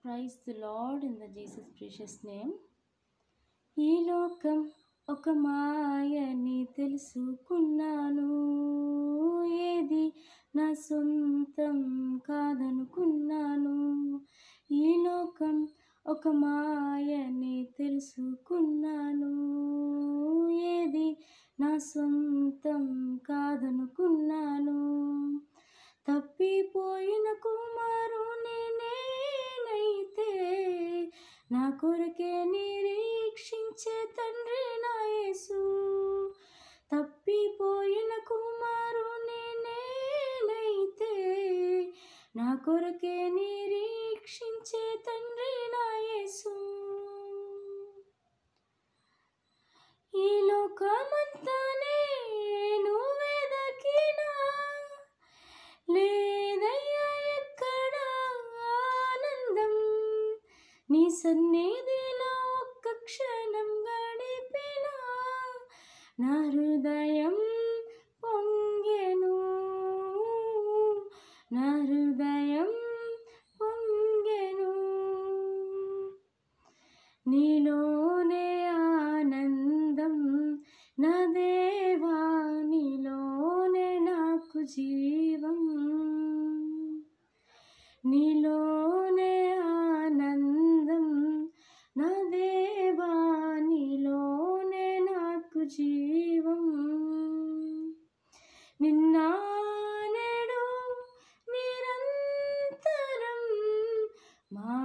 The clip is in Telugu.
Praise the Lord in the Jesus precious name. ఈ లోకం ఒక మాయని తెలుసుకున్నాను, ఏది నా సొంతం కాదనుకున్నాను. ఈ లోకం ఒక మాయని తెలుసుకున్నాను, ఏది నా సొంతం కాదనుకున్నాను. తప్పిపోయిన కుమారుని నేనైతే, నా కొరకే నిరీక్షించే తండ్రి నా యేసు. తప్పిపోయిన కుమారుని నేనైతే, నా కొరకే నిరీక్షించే తండ్రి నా యేసు. ఈ లోకమంతా నేను వెదకినా, లేదయ్యా ఎక్కడ ఆనందం. నీ సన్నిధిలో ఒక్క క్షణం గడిపినా, నా హృదయం పొంగెను, నా హృదయం పొంగెను. నీలోనే ఆనందం నా దేవా, నీలోనే నాకు జీవం. నీలోనే ఆనందం నా దేవా, నీలోనే నాకు జీవం. నిన్న నేడు నిరంతరం మా